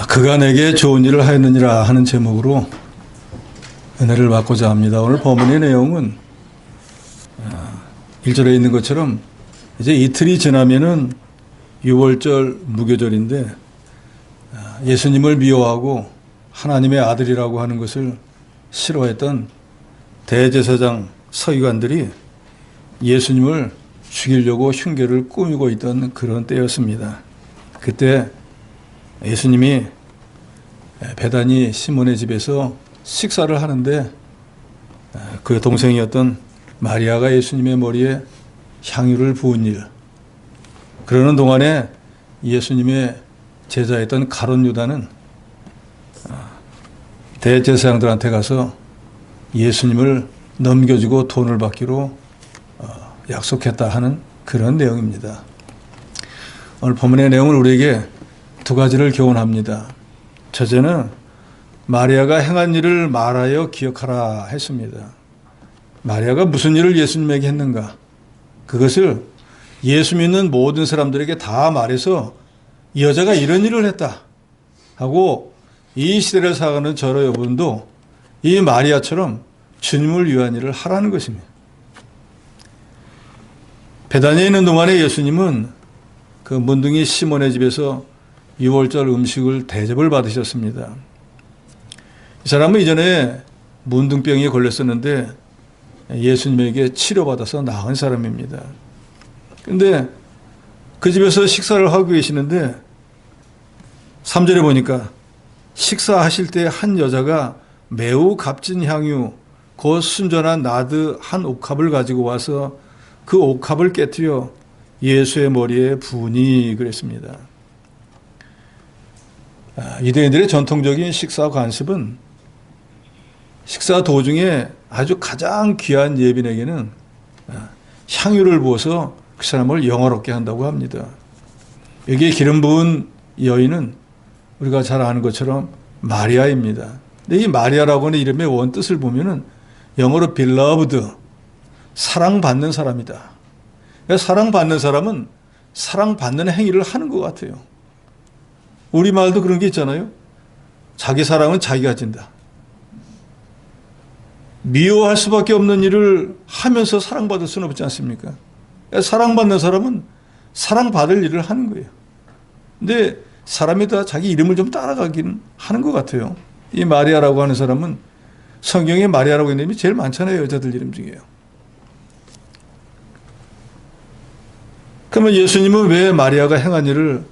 그가 내게 좋은 일을 하였느니라 하는 제목으로 은혜를 받고자 합니다. 오늘 본문의 내용은 1절에 있는 것처럼 이제 이틀이 지나면은 유월절 무교절인데 예수님을 미워하고 하나님의 아들이라고 하는 것을 싫어했던 대제사장 서기관들이 예수님을 죽이려고 흉계를 꾸미고 있던 그런 때였습니다. 그때 예수님이 베다니 시몬의 집에서 식사를 하는데 그 동생이었던 마리아가 예수님의 머리에 향유를 부은 일, 그러는 동안에 예수님의 제자였던 가룟 유다는 대제사장들한테 가서 예수님을 넘겨주고 돈을 받기로 약속했다 하는 그런 내용입니다. 오늘 본문의 내용은 우리에게 두 가지를 교훈합니다. 첫째는 마리아가 행한 일을 말하여 기억하라 했습니다. 마리아가 무슨 일을 예수님에게 했는가? 그것을 예수 믿는 모든 사람들에게 다 말해서 이 여자가 이런 일을 했다 하고 이 시대를 살아가는 저러 여러분도 이 마리아처럼 주님을 위한 일을 하라는 것입니다. 베다니에 있는 동안에 예수님은 그 문둥이 시몬의 집에서 유월절 음식을 대접을 받으셨습니다. 이 사람은 이전에 문둥병에 걸렸었는데 예수님에게 치료받아서 나은 사람입니다. 그런데 그 집에서 식사를 하고 계시는데 3절에 보니까 식사하실 때 한 여자가 매우 값진 향유 곧 순전한 나드 한 옥합을 가지고 와서 그 옥합을 깨뜨려 예수의 머리에 부으니 그랬습니다. 유대인들의 전통적인 식사 관습은 식사 도중에 아주 가장 귀한 예빈에게는 향유를 부어서 그 사람을 영화롭게 한다고 합니다. 여기에 기름 부은 여인은 우리가 잘 아는 것처럼 마리아입니다. 근데 이 마리아라고 하는 이름의 원뜻을 보면은 영어로 beloved, 사랑받는 사람이다. 사랑받는 사람은 사랑받는 행위를 하는 것 같아요. 우리말도 그런 게 있잖아요. 자기 사랑은 자기가 진다. 미워할 수밖에 없는 일을 하면서 사랑받을 수는 없지 않습니까? 사랑받는 사람은 사랑받을 일을 하는 거예요. 근데 사람이 다 자기 이름을 좀 따라가긴 하는 것 같아요. 이 마리아라고 하는 사람은 성경에 마리아라고 있는 이름이 제일 많잖아요. 여자들 이름 중에요. 그러면 예수님은 왜 마리아가 행한 일을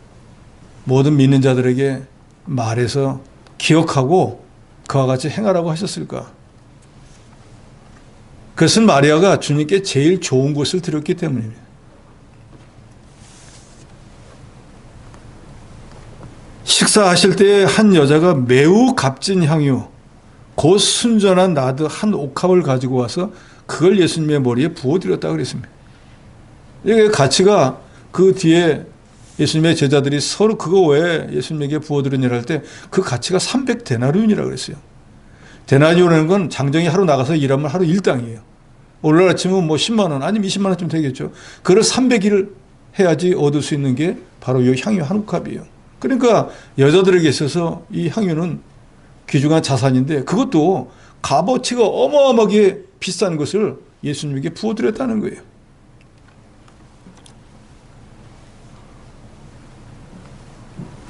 모든 믿는 자들에게 말해서 기억하고 그와 같이 행하라고 하셨을까? 그것은 마리아가 주님께 제일 좋은 것을 드렸기 때문입니다. 식사하실 때 한 여자가 매우 값진 향유 곧 순전한 나드 한 옥합을 가지고 와서 그걸 예수님의 머리에 부어드렸다고 그랬습니다. 이게 가치가 그 뒤에 예수님의 제자들이 서로 그거 왜 예수님에게 부어드렸냐 할 때 그 가치가 300데나리온이라고 그랬어요. 데나리온이라는 건 장정이 하루 나가서 일하면 하루 일당이에요. 오늘날 치면 뭐 10만 원 아니면 20만 원쯤 되겠죠. 그걸 300일을 해야지 얻을 수 있는 게 바로 이 향유 한 옥합이에요. 그러니까 여자들에게 있어서 이 향유는 귀중한 자산인데 그것도 값어치가 어마어마하게 비싼 것을 예수님에게 부어드렸다는 거예요.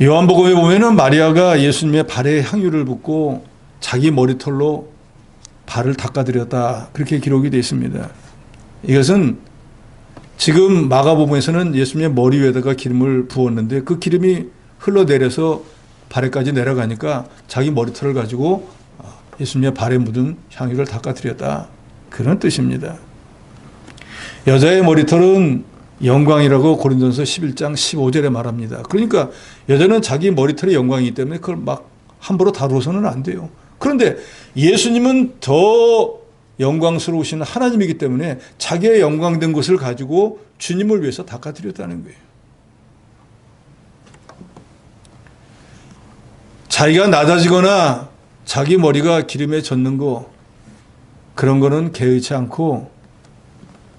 요한복음에 보면은 마리아가 예수님의 발에 향유를 붓고 자기 머리털로 발을 닦아드렸다 그렇게 기록이 되어 있습니다. 이것은 지금 마가복음에서는 예수님의 머리 위에다가 기름을 부었는데 그 기름이 흘러내려서 발에까지 내려가니까 자기 머리털을 가지고 예수님의 발에 묻은 향유를 닦아드렸다 그런 뜻입니다. 여자의 머리털은 영광이라고 고린도전서 11장 15절에 말합니다. 그러니까 여자는 자기 머리털이 영광이기 때문에 그걸 막 함부로 다루어서는 안 돼요. 그런데 예수님은 더 영광스러우신 하나님이기 때문에 자기의 영광된 것을 가지고 주님을 위해서 닦아드렸다는 거예요. 자기가 낮아지거나 자기 머리가 기름에 젖는 거 그런 거는 개의치 않고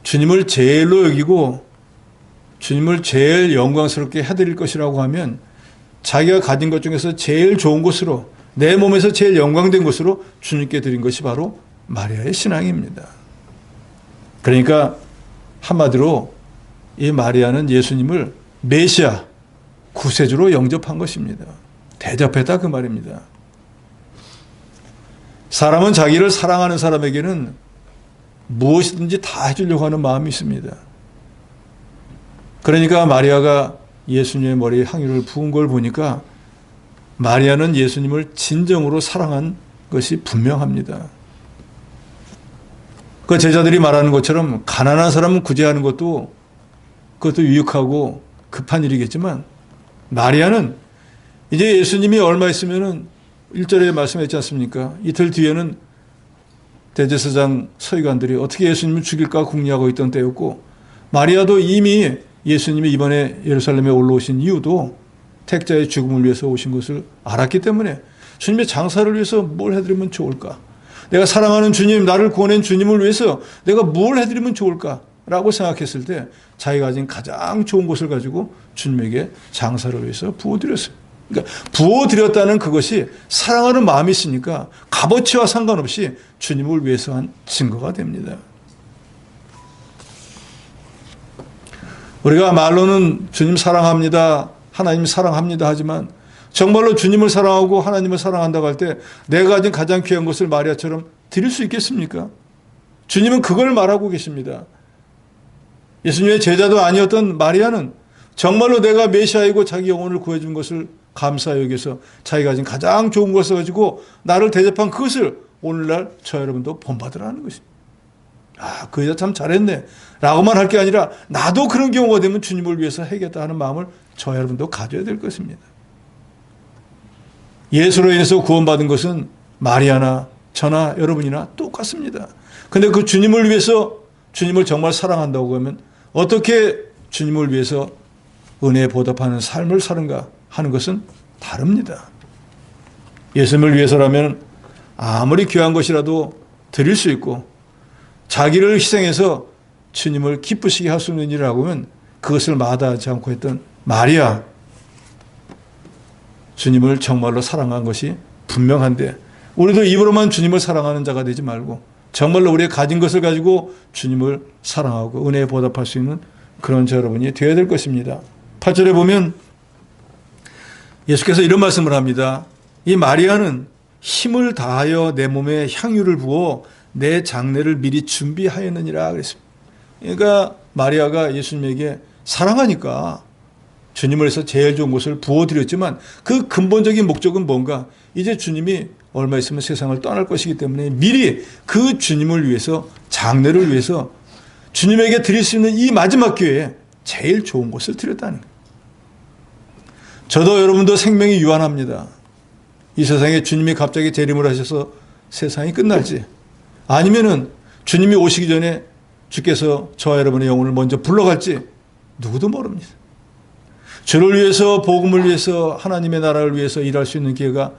주님을 제일로 여기고 주님을 제일 영광스럽게 해드릴 것이라고 하면 자기가 가진 것 중에서 제일 좋은 것으로, 내 몸에서 제일 영광된 것으로 주님께 드린 것이 바로 마리아의 신앙입니다. 그러니까 한마디로 이 마리아는 예수님을 메시아, 구세주로 영접한 것입니다. 대접했다 그 말입니다. 사람은 자기를 사랑하는 사람에게는 무엇이든지 다 해주려고 하는 마음이 있습니다. 그러니까 마리아가 예수님의 머리에 향유를 부은 걸 보니까 마리아는 예수님을 진정으로 사랑한 것이 분명합니다. 그 제자들이 말하는 것처럼 가난한 사람은 구제하는 것도 그것도 유익하고 급한 일이겠지만 마리아는 이제 예수님이 얼마 있으면은 1절에 말씀했지 않습니까? 이틀 뒤에는 대제사장 서기관들이 어떻게 예수님을 죽일까 궁리하고 있던 때였고, 마리아도 이미 예수님이 이번에 예루살렘에 올라오신 이유도 택자의 죽음을 위해서 오신 것을 알았기 때문에 주님의 장사를 위해서 뭘 해드리면 좋을까? 내가 사랑하는 주님, 나를 구원한 주님을 위해서 내가 뭘 해드리면 좋을까? 라고 생각했을 때 자기가 가진 가장 좋은 것을 가지고 주님에게 장사를 위해서 부어드렸어요. 그러니까 부어드렸다는 그것이 사랑하는 마음이 있으니까 값어치와 상관없이 주님을 위해서 한 증거가 됩니다. 우리가 말로는 주님 사랑합니다, 하나님 사랑합니다 하지만 정말로 주님을 사랑하고 하나님을 사랑한다고 할 때 내가 가진 가장 귀한 것을 마리아처럼 드릴 수 있겠습니까? 주님은 그걸 말하고 계십니다. 예수님의 제자도 아니었던 마리아는 정말로 내가 메시아이고 자기 영혼을 구해준 것을 감사히 여기서 자기가 가진 가장 좋은 것을 가지고 나를 대접한 그것을 오늘날 저 여러분도 본받으라는 것입니다. 아, 그 여자 참 잘했네 라고만 할 게 아니라 나도 그런 경우가 되면 주님을 위해서 해야겠다 하는 마음을 저 여러분도 가져야 될 것입니다. 예수로 인해서 구원받은 것은 마리아나 저나 여러분이나 똑같습니다. 근데 그 주님을 위해서, 주님을 정말 사랑한다고 하면 어떻게 주님을 위해서 은혜에 보답하는 삶을 사는가 하는 것은 다릅니다. 예수님을 위해서라면 아무리 귀한 것이라도 드릴 수 있고 자기를 희생해서 주님을 기쁘시게 할 수 있는 일이라고 하면 그것을 마다하지 않고 했던 마리아, 주님을 정말로 사랑한 것이 분명한데 우리도 입으로만 주님을 사랑하는 자가 되지 말고 정말로 우리의 가진 것을 가지고 주님을 사랑하고 은혜에 보답할 수 있는 그런 저 여러분이 되어야 될 것입니다. 8절에 보면 예수께서 이런 말씀을 합니다. 이 마리아는 힘을 다하여 내 몸에 향유를 부어 내 장례를 미리 준비하였느니라 그랬습니다. 그러니까 마리아가 예수님에게 사랑하니까 주님을 위해서 제일 좋은 것을 부어드렸지만 그 근본적인 목적은 뭔가, 이제 주님이 얼마 있으면 세상을 떠날 것이기 때문에 미리 그 주님을 위해서, 장례를 위해서 주님에게 드릴 수 있는 이 마지막 기회에 제일 좋은 것을 드렸다는 거예요. 저도 여러분도 생명이 유한합니다. 이 세상에 주님이 갑자기 재림을 하셔서 세상이 끝날지, 아니면은 주님이 오시기 전에 주께서 저와 여러분의 영혼을 먼저 불러갈지 누구도 모릅니다. 주를 위해서, 복음을 위해서, 하나님의 나라를 위해서 일할 수 있는 기회가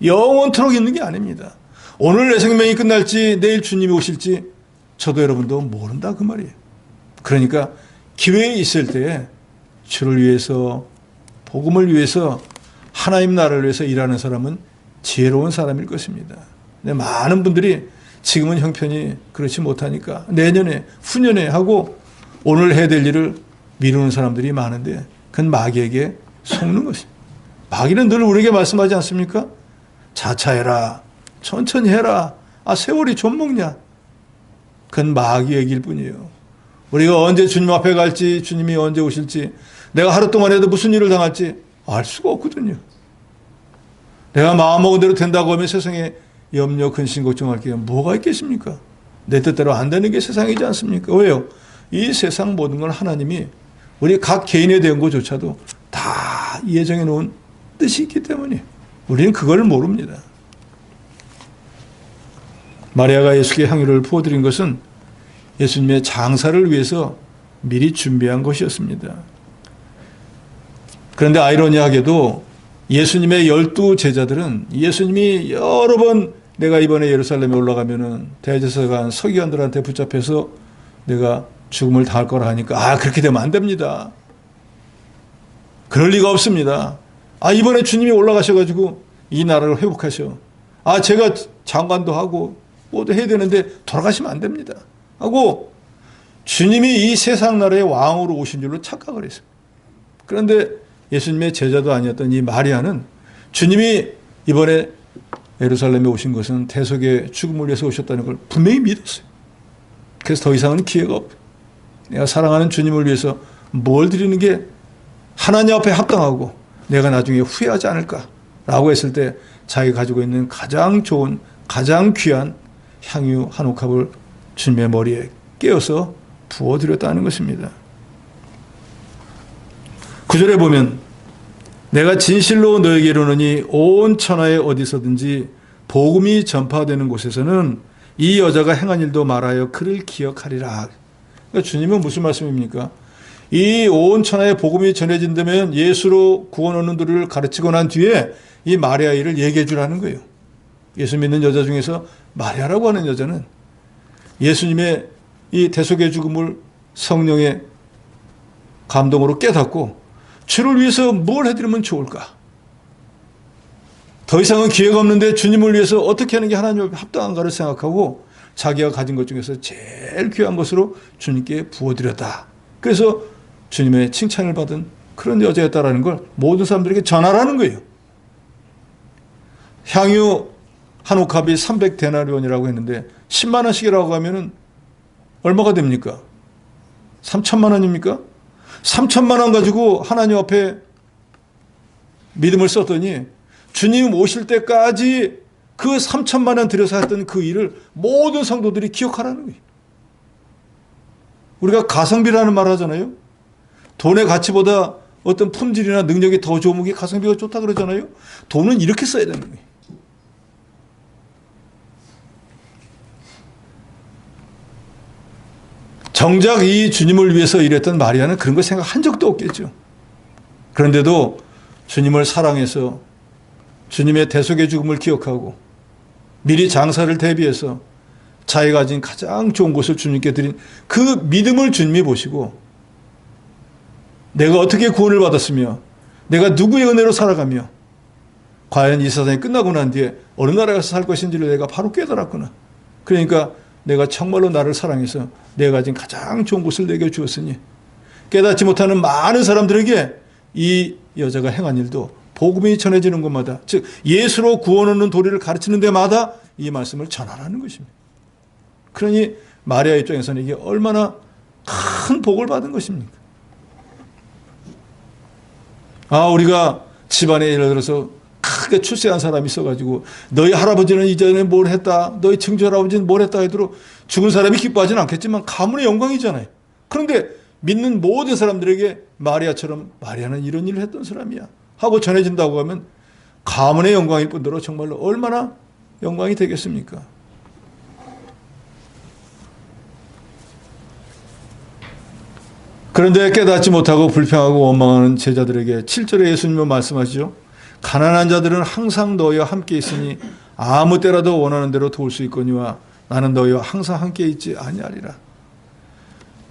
영원토록 있는 게 아닙니다. 오늘 내 생명이 끝날지 내일 주님이 오실지 저도 여러분도 모른다 그 말이에요. 그러니까 기회 있을 때 주를 위해서, 복음을 위해서, 하나님 나라를 위해서 일하는 사람은 지혜로운 사람일 것입니다. 근데 많은 분들이 지금은 형편이 그렇지 못하니까 내년에, 후년에 하고 오늘 해야 될 일을 미루는 사람들이 많은데 그건 마귀에게 속는 것입니다. 마귀는 늘 우리에게 말씀하지 않습니까? 자차해라, 천천히 해라, 세월이 좀 먹냐. 그건 마귀의 얘기일 뿐이에요. 우리가 언제 주님 앞에 갈지, 주님이 언제 오실지, 내가 하루 동안 해도 무슨 일을 당할지 알 수가 없거든요. 내가 마음먹은 대로 된다고 하면 세상에 염려, 근심, 걱정할 게 뭐가 있겠습니까? 내 뜻대로 안 되는 게 세상이지 않습니까? 왜요? 이 세상 모든 걸 하나님이 우리 각 개인에 대한 것조차도 다 예정해 놓은 뜻이 있기 때문에 우리는 그걸 모릅니다. 마리아가 예수께 향유를 부어드린 것은 예수님의 장사를 위해서 미리 준비한 것이었습니다. 그런데 아이러니하게도 예수님의 12 제자들은 예수님이 여러 번 내가 이번에 예루살렘에 올라가면은 대제사장 서기관들한테 붙잡혀서 내가 죽음을 당할 거라 하니까 그렇게 되면 안 됩니다. 그럴 리가 없습니다. 이번에 주님이 올라가셔가지고 이 나라를 회복하셔. 제가 장관도 하고 뭐도 해야 되는데 돌아가시면 안 됩니다. 하고 주님이 이 세상 나라의 왕으로 오신 줄로 착각을 했어요. 그런데 예수님의 제자도 아니었던 이 마리아는 주님이 이번에 예루살렘에 오신 것은 대속의 죽음을 위해서 오셨다는 걸 분명히 믿었어요. 그래서 더 이상은 기회가 없어요. 내가 사랑하는 주님을 위해서 뭘 드리는 게 하나님 앞에 합당하고 내가 나중에 후회하지 않을까라고 했을 때 자기가 가지고 있는 가장 좋은 가장 귀한 향유 한 옥합을 주님의 머리에 깨어서 부어드렸다는 것입니다. 9절에 보면 내가 진실로 너에게 이르노니 온 천하에 어디서든지 복음이 전파되는 곳에서는 이 여자가 행한 일도 말하여 그를 기억하리라. 그러니까 주님은 무슨 말씀입니까? 이 온 천하에 복음이 전해진다면 예수로 구원 얻는 도를 가르치고 난 뒤에 이 마리아 일을 얘기해 주라는 거예요. 예수 믿는 여자 중에서 마리아라고 하는 여자는 예수님의 이 대속의 죽음을 성령의 감동으로 깨닫고 주를 위해서 뭘 해드리면 좋을까? 더 이상은 기회가 없는데 주님을 위해서 어떻게 하는 게 하나님 앞에 합당한가를 생각하고 자기가 가진 것 중에서 제일 귀한 것으로 주님께 부어드렸다. 그래서 주님의 칭찬을 받은 그런 여자였다라는 걸 모든 사람들에게 전하라는 거예요. 향유 한 옥합이 300데나리온이라고 했는데 10만 원씩이라고 하면은 얼마가 됩니까? 3천만 원입니까? 3천만 원 가지고 하나님 앞에 믿음을 썼더니 주님 오실 때까지 그 3천만 원 들여서 했던 그 일을 모든 성도들이 기억하라는 거예요. 우리가 가성비라는 말 하잖아요. 돈의 가치보다 어떤 품질이나 능력이 더 좋은 게 가성비가 좋다 그러잖아요. 돈은 이렇게 써야 되는 거예요. 정작 이 주님을 위해서 일했던 마리아는 그런 거 생각한 적도 없겠죠. 그런데도 주님을 사랑해서 주님의 대속의 죽음을 기억하고 미리 장사를 대비해서 자기가 가진 가장 좋은 것을 주님께 드린 그 믿음을 주님이 보시고 내가 어떻게 구원을 받았으며 내가 누구의 은혜로 살아가며 과연 이 세상이 끝나고 난 뒤에 어느 나라에 가서 살 것인지를 내가 바로 깨달았구나. 그러니까 내가 정말로 나를 사랑해서 내가 가진 가장 좋은 것을 내게 주었으니 깨닫지 못하는 많은 사람들에게 이 여자가 행한 일도 복음이 전해지는 곳마다 즉 예수로 구원 얻는 도리를 가르치는 데마다 이 말씀을 전하라는 것입니다. 그러니 마리아 입장에서는 이게 얼마나 큰 복을 받은 것입니까? 우리가 집안에 예를 들어서 크게 출세한 사람이 있어가지고 너희 할아버지는 이전에 뭘 했다, 너희 증조할아버지는 뭘 했다 해도 죽은 사람이 기뻐하지는 않겠지만 가문의 영광이잖아요. 그런데 믿는 모든 사람들에게 마리아처럼 마리아는 이런 일을 했던 사람이야 하고 전해진다고 하면 가문의 영광일 뿐더러 정말로 얼마나 영광이 되겠습니까? 그런데 깨닫지 못하고 불평하고 원망하는 제자들에게 7절에 예수님은 말씀하시죠. 가난한 자들은 항상 너희와 함께 있으니 아무 때라도 원하는 대로 도울 수 있거니와 나는 너희와 항상 함께 있지 아니하리라.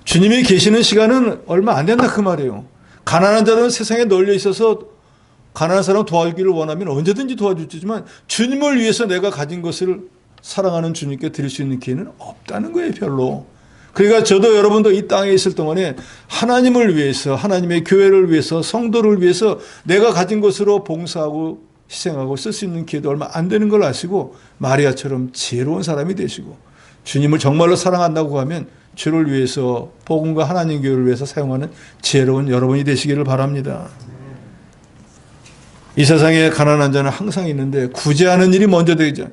주님이 계시는 시간은 얼마 안 된다 그 말이에요. 가난한 자들은 세상에 널려 있어서 가난한 사람 도와주기를 원하면 언제든지 도와주지만 주님을 위해서 내가 가진 것을 사랑하는 주님께 드릴 수 있는 기회는 없다는 거예요, 별로. 그러니까 저도 여러분도 이 땅에 있을 동안에 하나님을 위해서, 하나님의 교회를 위해서, 성도를 위해서 내가 가진 것으로 봉사하고 희생하고 쓸 수 있는 기회도 얼마 안 되는 걸 아시고 마리아처럼 지혜로운 사람이 되시고 주님을 정말로 사랑한다고 하면 주를 위해서 복음과 하나님 교회를 위해서 사용하는 지혜로운 여러분이 되시기를 바랍니다. 이 세상에 가난한 자는 항상 있는데 구제하는 일이 먼저 되죠.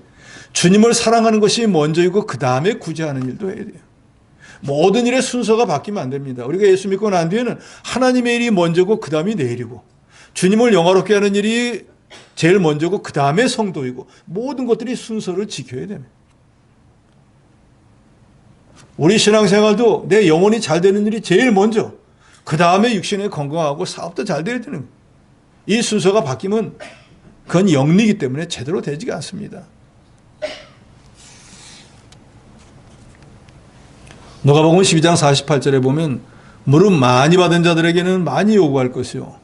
주님을 사랑하는 것이 먼저이고 그 다음에 구제하는 일도 해야 돼요. 모든 일의 순서가 바뀌면 안 됩니다. 우리가 예수 믿고 난 뒤에는 하나님의 일이 먼저고 그 다음이 내 일이고 주님을 영화롭게 하는 일이 제일 먼저고 그 다음에 성도이고 모든 것들이 순서를 지켜야 됩니다. 우리 신앙생활도 내 영혼이 잘 되는 일이 제일 먼저 그 다음에 육신이 건강하고 사업도 잘 돼야 되는 거예요. 이 순서가 바뀌면 그건 영리이기 때문에 제대로 되지가 않습니다. 누가복음 12장 48절에 보면 무릎 많이 받은 자들에게는 많이 요구할 것이요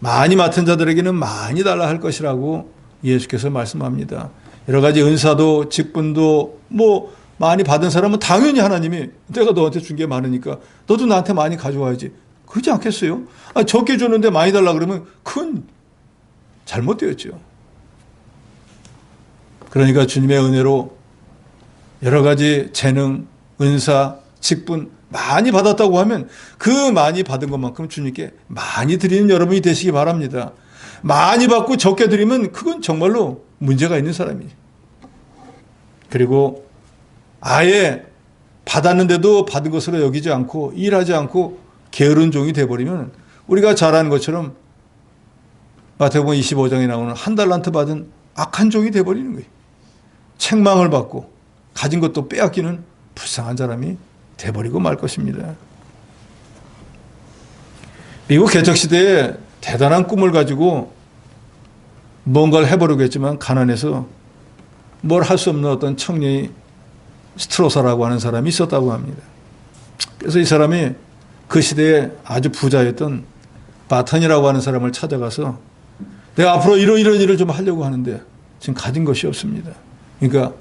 많이 맡은 자들에게는 많이 달라 할 것이라고 예수께서 말씀합니다. 여러 가지 은사도 직분도 뭐 많이 받은 사람은 당연히 하나님이 내가 너한테 준 게 많으니까 너도 나한테 많이 가져와야지. 그러지 않겠어요? 적게 줬는데 많이 달라 그러면 큰 잘못되었죠. 그러니까 주님의 은혜로 여러 가지 재능, 은사, 직분 많이 받았다고 하면 그 많이 받은 것만큼 주님께 많이 드리는 여러분이 되시기 바랍니다. 많이 받고 적게 드리면 그건 정말로 문제가 있는 사람이에요. 그리고 아예 받았는데도 받은 것으로 여기지 않고 일하지 않고 게으른 종이 돼버리면 우리가 잘 아는 것처럼 마태복음 25장에 나오는 한 달란트 받은 악한 종이 돼버리는 거예요. 책망을 받고 가진 것도 빼앗기는 불쌍한 사람이 돼버리고 말 것입니다. 미국 개척시대에 대단한 꿈을 가지고 뭔가를 해보려고 했지만 가난해서 뭘 할 수 없는 어떤 청년이 스트로사라고 하는 사람이 있었다고 합니다. 그래서 이 사람이 그 시대에 아주 부자였던 바턴이라고 하는 사람을 찾아가서 내가 앞으로 이런 일을 좀 하려고 하는데 지금 가진 것이 없습니다. 그러니까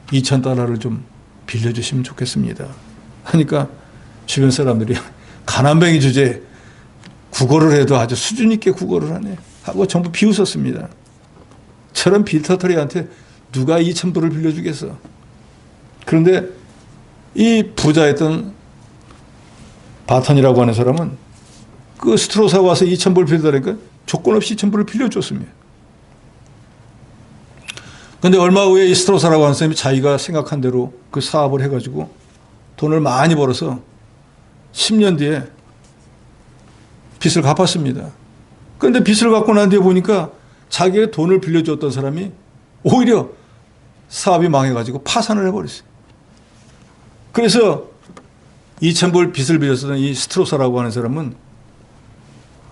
$2,000를 좀 빌려주시면 좋겠습니다. 하니까 주변 사람들이 가난뱅이 주제에 국어를 해도 아주 수준 있게 국어를 하네 하고 전부 비웃었습니다. 저런 빌터터리한테 누가 $2,000을 빌려주겠어. 그런데 이 부자였던 바턴이라고 하는 사람은 그 스트로사가 와서 $2,000 빌려달라니까 조건 없이 $2,000을 빌려줬습니다. 그런데 얼마 후에 이 스트로사라고 하는 사람이 자기가 생각한 대로 그 사업을 해가지고 돈을 많이 벌어서 10년 뒤에 빚을 갚았습니다. 그런데 빚을 갚고 난 뒤에 보니까 자기의 돈을 빌려줬던 사람이 오히려 사업이 망해가지고 파산을 해버렸어요. 그래서 $2,000 빚을 빌렸던 이 스트로사라고 하는 사람은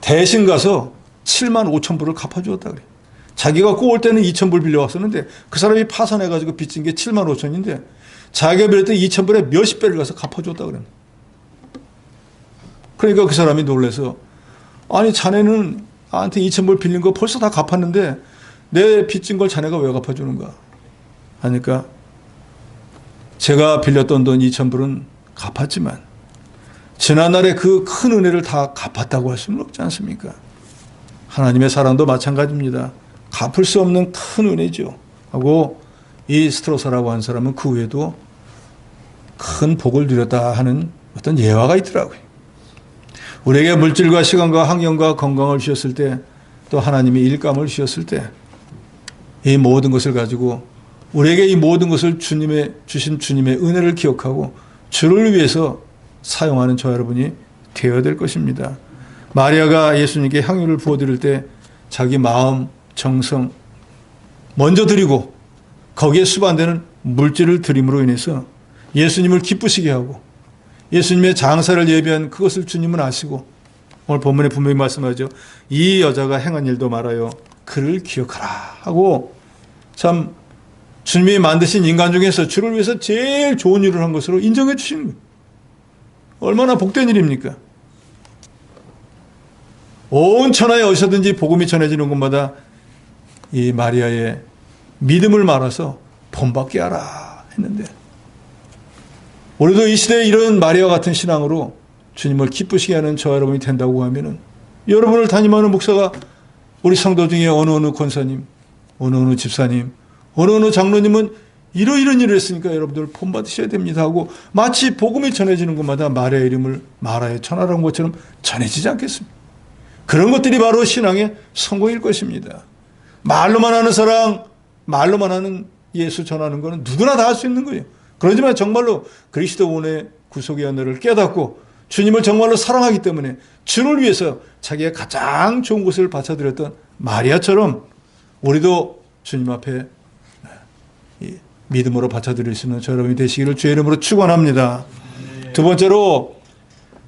대신 가서 $75,000을 갚아주었다 그래요. 자기가 꼭 올 때는 $2,000 빌려왔었는데 그 사람이 파산해가지고 빚진 게 $75,000인데 자기가 빌렸던 $2,000에 몇십 배를 가서 갚아줬다 그래요. 그러니까 그 사람이 놀라서 아니 자네는 나한테 $2,000 빌린 거 벌써 다 갚았는데 내 빚진 걸 자네가 왜 갚아주는가 하니까 제가 빌렸던 돈 $2,000은 갚았지만 지난날에 그 큰 은혜를 다 갚았다고 할 수는 없지 않습니까? 하나님의 사랑도 마찬가지입니다. 갚을 수 없는 큰 은혜죠. 하고 이 스트로사라고 하는 사람은 그 후에도 큰 복을 누렸다 하는 어떤 예화가 있더라고요. 우리에게 물질과 시간과 환경과 건강을 주셨을 때 또 하나님이 일감을 주셨을 때 이 모든 것을 가지고 우리에게 이 모든 것을 주신 주님의 은혜를 기억하고 주를 위해서 사용하는 저 여러분이 되어야 될 것입니다. 마리아가 예수님께 향유를 부어드릴 때 자기 마음, 정성 먼저 드리고 거기에 수반되는 물질을 드림으로 인해서 예수님을 기쁘시게 하고 예수님의 장사를 예비한 그것을 주님은 아시고 오늘 본문에 분명히 말씀하죠. 이 여자가 행한 일도 말하여 그를 기억하라 하고 참 주님이 만드신 인간 중에서 주를 위해서 제일 좋은 일을 한 것으로 인정해 주시는 거예요. 얼마나 복된 일입니까? 온 천하에 어디서든지 복음이 전해지는 곳마다 이 마리아의 믿음을 말아서 본받게 하라 했는데 우리도 이 시대에 이런 마리아와 같은 신앙으로 주님을 기쁘시게 하는 저 여러분이 된다고 하면은 여러분을 담임하는 목사가 우리 성도 중에 어느 권사님, 어느 집사님, 어느 장로님은 이런 일을 했으니까 여러분들 본받으셔야 됩니다 하고 마치 복음이 전해지는 곳마다 마리아의 이름을 마라의 천하라는 것처럼 전해지지 않겠습니까? 그런 것들이 바로 신앙의 성공일 것입니다. 말로만 하는 사랑, 말로만 하는 예수 전하는 것은 누구나 다 할 수 있는 거예요. 그러지만 정말로 그리스도원의 구속의 은혜를 깨닫고 주님을 정말로 사랑하기 때문에 주를 위해서 자기의 가장 좋은 것을 바쳐드렸던 마리아처럼 우리도 주님 앞에 믿음으로 바쳐드릴 수 있는 저 여러분이 되시기를 주의 이름으로 축원합니다. 두 번째로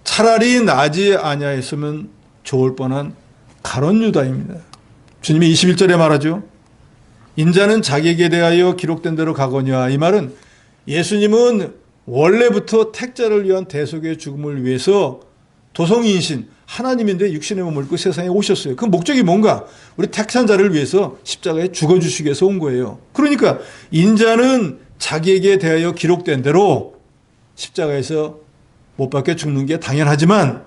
차라리 나지 아니하였으면 좋을 뻔한 가룟 유다입니다. 주님이 21절에 말하죠. 인자는 자기에게 대하여 기록된 대로 가거니와 이 말은 예수님은 원래부터 택자를 위한 대속의 죽음을 위해서 도성이인신 하나님인데 육신의 몸을 입고 세상에 오셨어요. 그 목적이 뭔가? 우리 택한 자를 위해서 십자가에 죽어주시기 위해서 온 거예요. 그러니까 인자는 자기에게 대하여 기록된 대로 십자가에서 못 박혀 죽는 게 당연하지만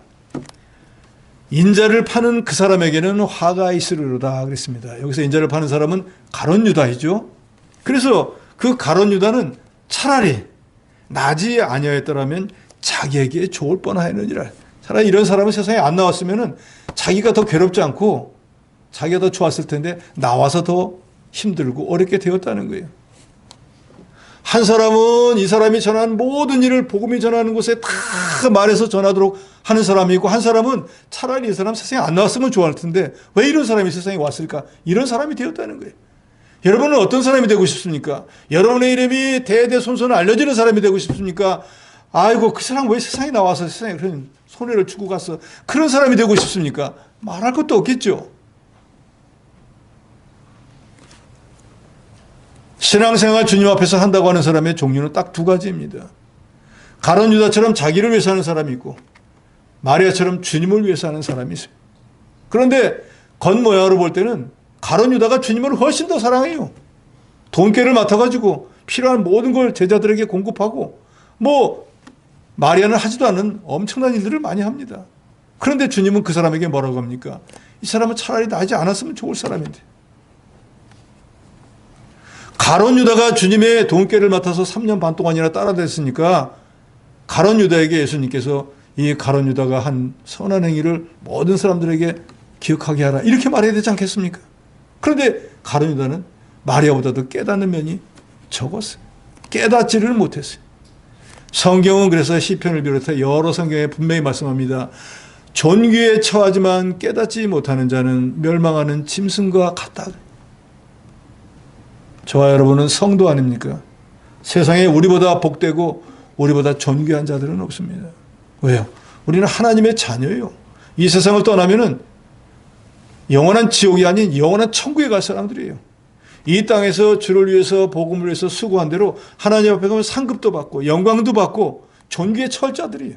인자를 파는 그 사람에게는 화가 있으리로다 그랬습니다. 여기서 인자를 파는 사람은 가룟 유다이죠. 그래서 그 가룟 유다는 차라리 나지 아니하였더라면 자기에게 좋을 뻔하였느니라. 차라리 이런 사람은 세상에 안 나왔으면 자기가 더 괴롭지 않고 자기가 더 좋았을 텐데 나와서 더 힘들고 어렵게 되었다는 거예요. 한 사람은 이 사람이 전한 모든 일을 복음이 전하는 곳에 다 말해서 전하도록 하는 사람이 있고, 한 사람은 차라리 이 사람 세상에 안 나왔으면 좋을 텐데 왜 이런 사람이 세상에 왔을까? 이런 사람이 되었다는 거예요. 여러분은 어떤 사람이 되고 싶습니까? 여러분의 이름이 대대손손 알려지는 사람이 되고 싶습니까? 아이고 그 사람 왜 세상에 나와서 세상에 그런 손해를 주고 갔어? 그런 사람이 되고 싶습니까? 말할 것도 없겠죠. 신앙생활 주님 앞에서 한다고 하는 사람의 종류는 딱 두 가지입니다. 가룟 유다처럼 자기를 위해서 하는 사람이 있고 마리아처럼 주님을 위해서 하는 사람이 있어요. 그런데 겉모양으로 볼 때는 가룟 유다가 주님을 훨씬 더 사랑해요. 돈깨를 맡아가지고 필요한 모든 걸 제자들에게 공급하고 마리아는 하지도 않는 엄청난 일들을 많이 합니다. 그런데 주님은 그 사람에게 뭐라고 합니까? 이 사람은 차라리 나지 않았으면 좋을 사람인데. 가룟 유다가 주님의 돈깨를 맡아서 3년 반 동안이나 따라댔으니까 가룟 유다에게 예수님께서 이 가룟 유다가 한 선한 행위를 모든 사람들에게 기억하게 하라 이렇게 말해야 되지 않겠습니까? 그런데 가룟 유다는 마리아보다도 깨닫는 면이 적었어요. 깨닫지를 못했어요. 성경은 그래서 시편을 비롯해 여러 성경에 분명히 말씀합니다. 존귀에 처하지만 깨닫지 못하는 자는 멸망하는 짐승과 같다. 저와 여러분은 성도 아닙니까? 세상에 우리보다 복되고 우리보다 존귀한 자들은 없습니다. 왜요? 우리는 하나님의 자녀예요. 이 세상을 떠나면은 영원한 지옥이 아닌 영원한 천국에 갈 사람들이에요. 이 땅에서 주를 위해서 복음을 위해서 수고한 대로 하나님 앞에 가면 상급도 받고 영광도 받고 존귀의 처할 자들이에요.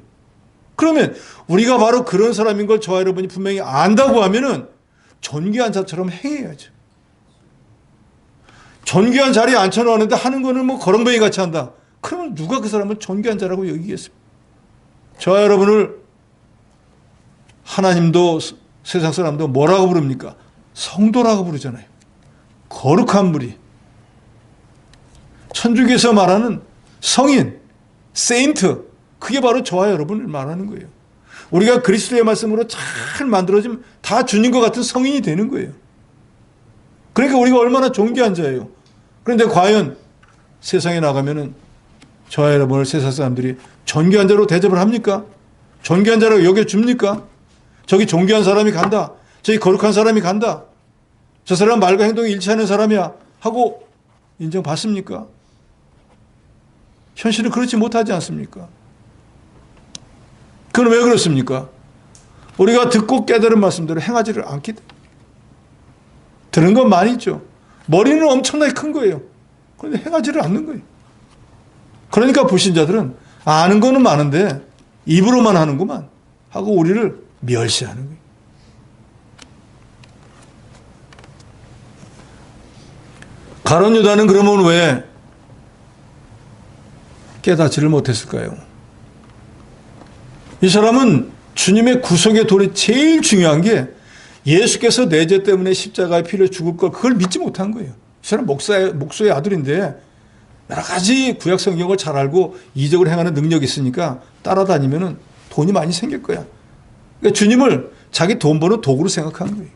그러면 우리가 바로 그런 사람인 걸 저와 여러분이 분명히 안다고 하면은 존귀한 자처럼 행해야죠. 존귀한 자리에 앉혀놓았는데 하는 거는 거렁뱅이 같이 한다. 그러면 누가 그 사람을 존귀한 자라고 여기겠습니까? 저와 여러분을 하나님도 세상 사람도 뭐라고 부릅니까? 성도라고 부르잖아요. 거룩한 무리. 천주교에서 말하는 성인, 세인트. 그게 바로 저와 여러분을 말하는 거예요. 우리가 그리스도의 말씀으로 잘 만들어지면 다 주님과 같은 성인이 되는 거예요. 그러니까 우리가 얼마나 존귀한 자예요. 그런데 과연 세상에 나가면은 저와 여러분을 세상 사람들이 존귀한 자로 대접을 합니까? 존귀한 자라고 여겨줍니까? 저기 존귀한 사람이 간다. 저기 거룩한 사람이 간다. 저 사람 말과 행동이 일치하는 사람이야 하고 인정받습니까? 현실은 그렇지 못하지 않습니까? 그건 왜 그렇습니까? 우리가 듣고 깨달은 말씀대로 행하지를 않기 때문에. 들은 건 많이 있죠. 머리는 엄청나게 큰 거예요. 그런데 행하지를 않는 거예요. 그러니까 불신자들은 아는 거는 많은데 입으로만 하는구만 하고 우리를 멸시하는 거예요. 가룟 유다는 그러면 왜 깨닫지를 못했을까요? 이 사람은 주님의 구속의 도리 제일 중요한 게 예수께서 내 죄 때문에 십자가에 피를 죽을 걸 그걸 믿지 못한 거예요. 이 사람 목소의 아들인데 여러 가지 구약 성경을 잘 알고 이적을 행하는 능력이 있으니까 따라다니면은 돈이 많이 생길 거야. 그러니까 주님을 자기 돈 버는 도구로 생각한 거예요.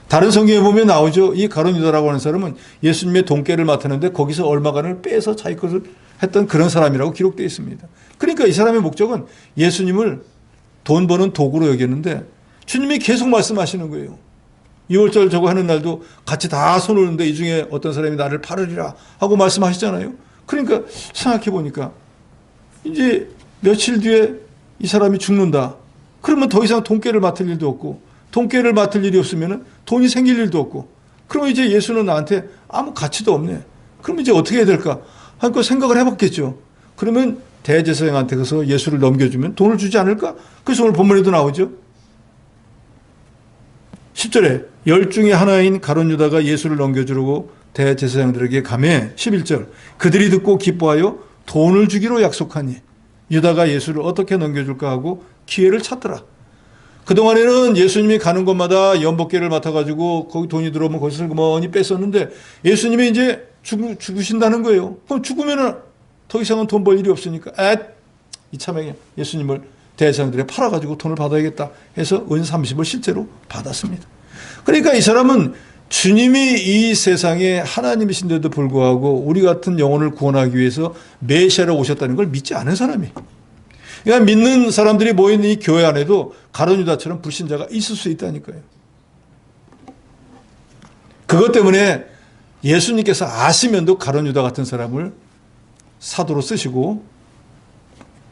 다른 성경에 보면 나오죠. 이 가룟 유다라고 하는 사람은 예수님의 돈깨를 맡았는데 거기서 얼마간을 빼서 자기 것을 했던 그런 사람이라고 기록되어 있습니다. 그러니까 이 사람의 목적은 예수님을 돈 버는 도구로 여겼는데 주님이 계속 말씀하시는 거예요. 2월절 저거 하는 날도 같이 다 손을 놓는데 이 중에 어떤 사람이 나를 팔으리라 하고 말씀하시잖아요. 그러니까 생각해 보니까 이제 며칠 뒤에 이 사람이 죽는다. 그러면 더 이상 돈깨를 맡을 일도 없고 돈깨를 맡을 일이 없으면 돈이 생길 일도 없고 그러면 이제 예수는 나한테 아무 가치도 없네. 그럼 이제 어떻게 해야 될까? 하고 생각을 해봤겠죠. 그러면 대제사장한테 가서 예수를 넘겨주면 돈을 주지 않을까? 그래서 오늘 본문에도 나오죠. 10절에 열 중에 하나인 가룟 유다가 예수를 넘겨주려고 대제사장들에게 가매 11절 그들이 듣고 기뻐하여 돈을 주기로 약속하니 유다가 예수를 어떻게 넘겨줄까 하고 기회를 찾더라. 그동안에는 예수님이 가는 곳마다 연복계를 맡아가지고 거기 돈이 들어오면 거기서 슬그머니 뺐었는데 예수님이 이제 죽으신다는 거예요. 그럼 죽으면 더 이상은 돈 벌 일이 없으니까 이참에 예수님을 대제사장들에 팔아가지고 돈을 받아야겠다 해서 은 30을 실제로 받았습니다. 그러니까 이 사람은 주님이 이 세상에 하나님이신데도 불구하고 우리 같은 영혼을 구원하기 위해서 메시아로 오셨다는 걸 믿지 않은 사람이에요. 그러니까 믿는 사람들이 모이는 이 교회 안에도 가룟 유다처럼 불신자가 있을 수 있다니까요. 그것 때문에 예수님께서 아시면도 가룟 유다 같은 사람을 사도로 쓰시고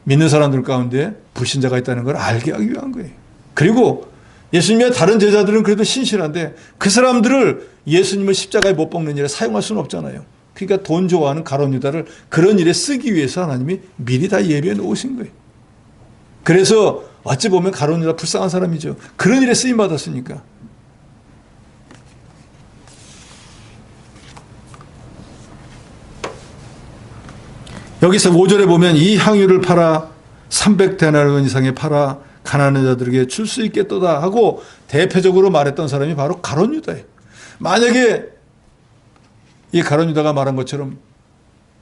믿는 사람들 가운데 불신자가 있다는 걸 알게 하기 위한 거예요. 그리고 예수님의 다른 제자들은 그래도 신실한데 그 사람들을 예수님을 십자가에 못 박는 일에 사용할 수는 없잖아요. 그러니까 돈 좋아하는 가룟 유다를 그런 일에 쓰기 위해서 하나님이 미리 다 예비해 놓으신 거예요. 그래서 어찌 보면 가룟 유다 불쌍한 사람이죠. 그런 일에 쓰임 받았으니까. 여기서 5절에 보면 이 향유를 팔아 300데나리온 이상에 팔아 가난한 자들에게 줄 수 있겠도다 하고 대표적으로 말했던 사람이 바로 가룟 유다예요. 만약에 이 가룟 유다가 말한 것처럼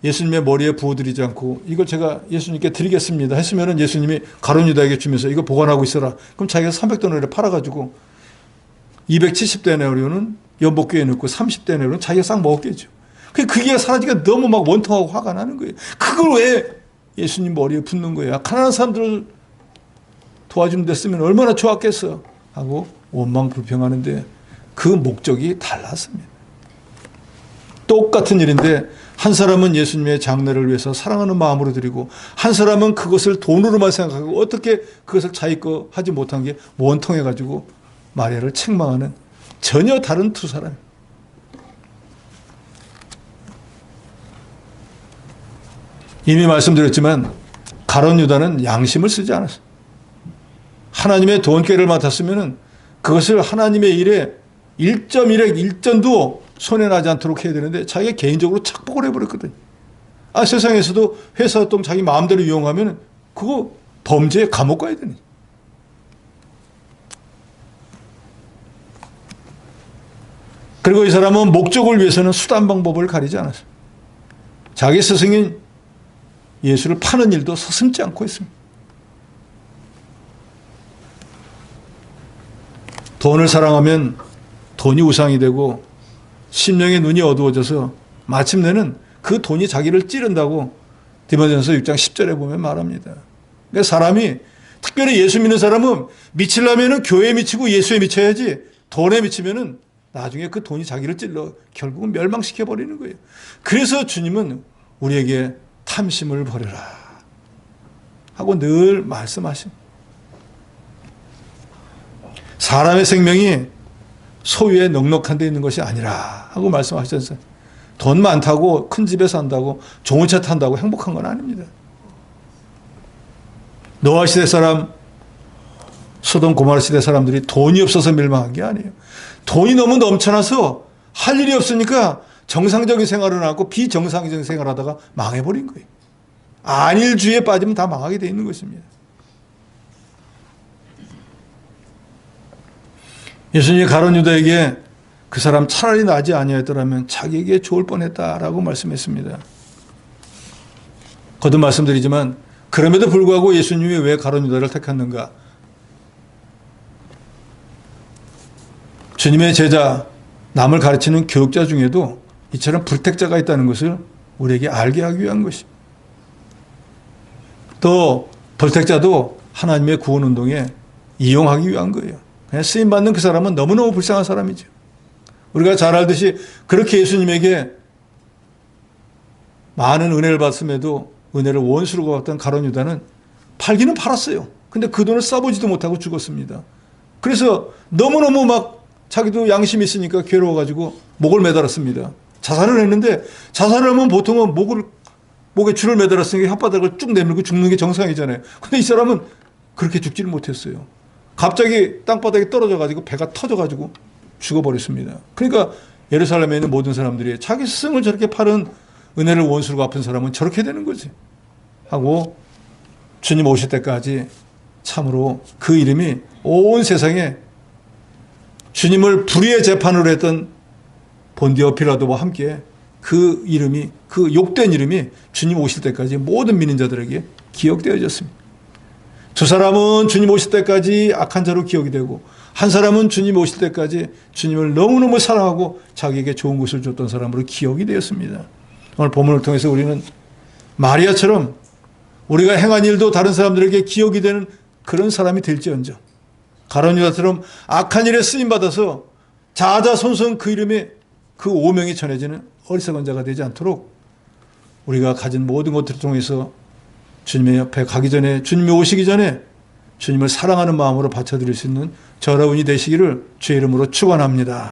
예수님의 머리에 부어드리지 않고 이걸 제가 예수님께 드리겠습니다 했으면 예수님이 가룟 유다에게 주면서 이거 보관하고 있어라. 그럼 자기가 300데나리온을 팔아가지고 270데나리온은 연복궤에 넣고 30데나리온은 자기가 싹 먹었겠죠. 그게 사라지니까 너무 막 원통하고 화가 나는 거예요. 그걸 왜 예수님 머리에 붓는 거예요. 가난한 사람들을 도와주는 데 쓰면 얼마나 좋았겠어 하고 원망불평하는데 그 목적이 달랐습니다. 똑같은 일인데 한 사람은 예수님의 장례를 위해서 사랑하는 마음으로 드리고 한 사람은 그것을 돈으로만 생각하고 어떻게 그것을 자기 거 하지 못한 게 원통해가지고 마리아를 책망하는 전혀 다른 두 사람. 이미 말씀드렸지만 가룟 유다는 양심을 쓰지 않았어요. 하나님의 돈꾀를 맡았으면 그것을 하나님의 일에 1.1획 1전도 손해나지 않도록 해야 되는데 자기가 개인적으로 착복을 해버렸거든요. 세상에서도 회사 활동 자기 마음대로 이용하면 그거 범죄에 감옥 가야 되니. 그리고 이 사람은 목적을 위해서는 수단 방법을 가리지 않았어요. 자기 스승인 예수를 파는 일도 서슴지 않고 있습니다. 돈을 사랑하면 돈이 우상이 되고 심령의 눈이 어두워져서 마침내는 그 돈이 자기를 찌른다고 디모데전서 6장 10절에 보면 말합니다. 그러니까 사람이 특별히 예수 믿는 사람은 미치려면 교회에 미치고 예수에 미쳐야지 돈에 미치면 나중에 그 돈이 자기를 찔러 결국은 멸망시켜버리는 거예요. 그래서 주님은 우리에게 탐심을 버려라 하고 늘 말씀하십니다. 사람의 생명이 소유에 넉넉한 데 있는 것이 아니라 하고 말씀하셨어요. 돈 많다고 큰 집에 산다고 좋은 차 탄다고 행복한 건 아닙니다. 노아 시대 사람, 소돔 고모라 시대 사람들이 돈이 없어서 멸망한 게 아니에요. 돈이 너무 넘쳐나서 할 일이 없으니까 정상적인 생활을 안 하고 비정상적인 생활을 하다가 망해버린 거예요. 안일주의에 빠지면 다 망하게 돼 있는 것입니다. 예수님이 가룟 유다에게 그 사람 차라리 나지 아니하였더라면 자기에게 좋을 뻔했다라고 말씀했습니다. 거듭 말씀드리지만 그럼에도 불구하고 예수님이 왜 가룟 유다를 택했는가? 주님의 제자, 남을 가르치는 교육자 중에도 이처럼 불택자가 있다는 것을 우리에게 알게 하기 위한 것입니다. 또 불택자도 하나님의 구원운동에 이용하기 위한 거예요. 그냥 쓰임받는 그 사람은 너무너무 불쌍한 사람이죠. 우리가 잘 알듯이 그렇게 예수님에게 많은 은혜를 받음에도 은혜를 원수로 갚았던 가룟 유다는 팔기는 팔았어요. 근데 그 돈을 써보지도 못하고 죽었습니다. 그래서 너무너무 막 자기도 양심이 있으니까 괴로워가지고 목을 매달았습니다. 자살을 했는데 자살을 하면 보통은 목을 목에 줄을 매달았으니까 혓바닥을 쭉 내밀고 죽는 게 정상이잖아요. 근데 이 사람은 그렇게 죽지를 못했어요. 갑자기 땅바닥에 떨어져가지고 배가 터져가지고 죽어버렸습니다. 그러니까 예루살렘에 있는 모든 사람들이 자기 스승을 저렇게 팔은 은혜를 원수로 갚은 사람은 저렇게 되는 거지 하고 주님 오실 때까지 참으로 그 이름이 온 세상에 주님을 불의의 재판으로 했던 본디오 빌라도와 함께 그 이름이, 그 욕된 이름이 주님 오실 때까지 모든 믿는 자들에게 기억되어졌습니다. 두 사람은 주님 오실 때까지 악한 자로 기억이 되고, 한 사람은 주님 오실 때까지 주님을 너무너무 사랑하고 자기에게 좋은 것을 줬던 사람으로 기억이 되었습니다. 오늘 본문을 통해서 우리는 마리아처럼 우리가 행한 일도 다른 사람들에게 기억이 되는 그런 사람이 될지언정, 가룟 유다처럼 악한 일에 쓰임받아서 자자손손 그 이름에 그 오명이 전해지는 어리석은 자가 되지 않도록 우리가 가진 모든 것들을 통해서 주님의 옆에 가기 전에, 주님이 오시기 전에 주님을 사랑하는 마음으로 바쳐드릴 수 있는 저 여러분이 되시기를 주의 이름으로 축원합니다.